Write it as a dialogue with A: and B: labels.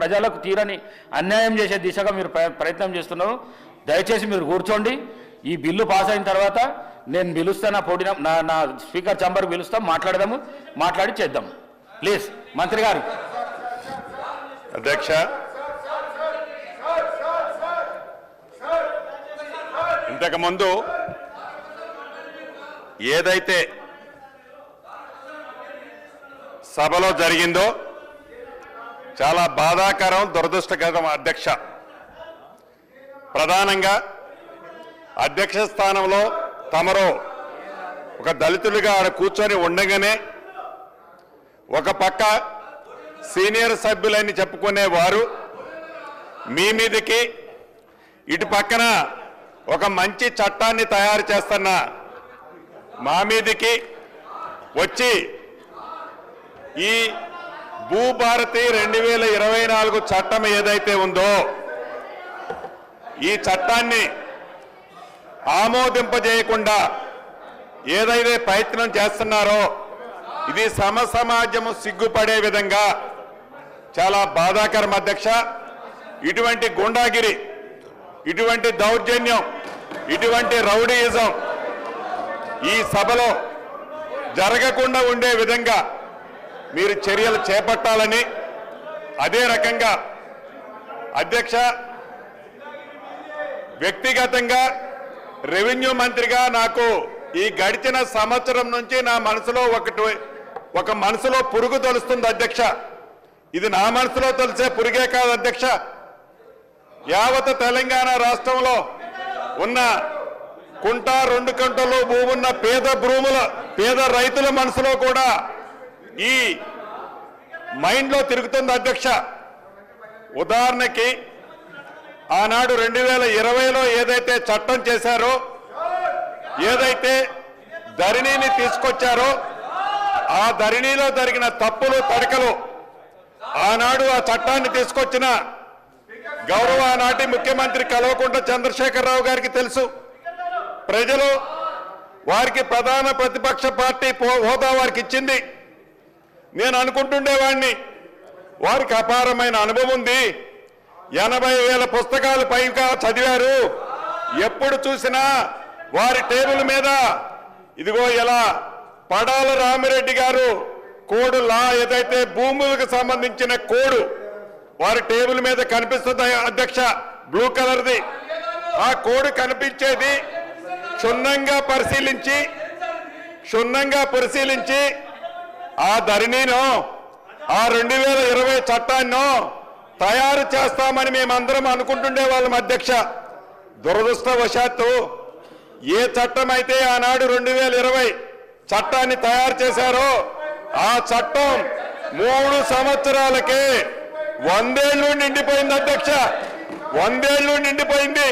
A: ప్రజలకు తీరని అన్యాయం చేసే దిశగా మీరు ప్రయత్నం చేస్తున్నారు. దయచేసి మీరు కూర్చోండి. ఈ బిల్లు పాస్ అయిన తర్వాత నేను పిలుస్తాను, నా స్పీకర్ ఛాంబర్కి పిలుస్తాం, మాట్లాడదాము, మాట్లాడి చేద్దాం. ప్లీజ్ మంత్రి గారు.
B: అధ్యక్ష, ఇంతకుముందు ఏదైతే సభలో జరిగిందో చాలా బాధాకరం, దురదృష్టకరం. అధ్యక్ష, ప్రధానంగా అధ్యక్ష స్థానంలో తమరు ఒక దళితులుగా ఆడ కూర్చొని ఉండగానే ఒక పక్క సీనియర్ సభ్యులని చెప్పుకునేవారు మీ మీదకి, ఇటు పక్కన ఒక మంచి చట్టాన్ని తయారు చేస్తున్న మా మీదకి వచ్చి ఈ భూభారతి 2024 చట్టం ఏదైతే ఉందో ఈ చట్టాన్ని ఆమోదింపజేయకుండా ఏదైతే ప్రయత్నం చేస్తున్నారో ఇది సమాజము సిగ్గుపడే విధంగా చాలా బాధాకరం. అధ్యక్ష, ఇటువంటి గుండాగిరి, ఇటువంటి దౌర్జన్యం, ఇటువంటి రౌడీయిజం ఈ సభలో జరగకుండా ఉండే విధంగా మీరు చర్యలు చేపట్టాలని, అదే రకంగా అధ్యక్ష వ్యక్తిగతంగా రెవెన్యూ మంత్రిగా నాకు ఈ గడిచిన సంవత్సరం నుంచి నా మనసులో ఒక మనసులో పురుగు తొలుస్తుంది. అధ్యక్ష, ఇది నా మనసులో తొలిసే పురుగే కాదు అధ్యక్ష, యావత్ తెలంగాణ రాష్ట్రంలో ఉన్న కుంట 2 కుంటలు భూమున్న పేద రైతుల మనసులో కూడా ఈ మైండ్లో తిరుగుతుంది. అధ్యక్ష, ఉదాహరణకి ఆనాడు 2020లో ఏదైతే చట్టం చేశారో, ఏదైతే ధరణిని తీసుకొచ్చారో ఆ ధరణిలో జరిగిన తప్పులు తడకలు ఆనాడు ఆ చట్టాన్ని తీసుకొచ్చిన గౌరవ నాటి ముఖ్యమంత్రి కల్వకుంట్ల చంద్రశేఖరరావు గారికి తెలుసు. ప్రజలు వారికి ప్రధాన ప్రతిపక్ష పార్టీ హోదా వారికి ఇచ్చింది. నేను అనుకుంటుండేవాడిని వారికి అపారమైన అనుభవం ఉంది, 80,000 పుస్తకాలు పైగా చదివారు, ఎప్పుడు చూసినా వారి టేబుల్ మీద ఇదిగో ఇలా పడాల రామిరెడ్డి గారు కోడ్ లా ఏదైతే భూములకు సంబంధించిన కోడ్ వారి టేబుల్ మీద కనిపిస్తుంది అధ్యక్ష, బ్లూ కలర్ది. ఆ కోడ్ కనిపించేది క్షుణ్ణంగా పరిశీలించి ఆ ధరణిను ఆ 2020 చట్టాన్ని తయారు చేస్తామని మేమందరం అనుకుంటుండే వాళ్ళం. అధ్యక్ష, దురదృష్టవశాత్తు ఏ చట్టం అయితే ఆనాడు 2020 చట్టాన్ని తయారు చేశారో ఆ చట్టం 3 సంవత్సరాలకే 100 ఏళ్ళు నిండిపోయింది. అధ్యక్ష, 100 ఏళ్ళు నిండిపోయింది.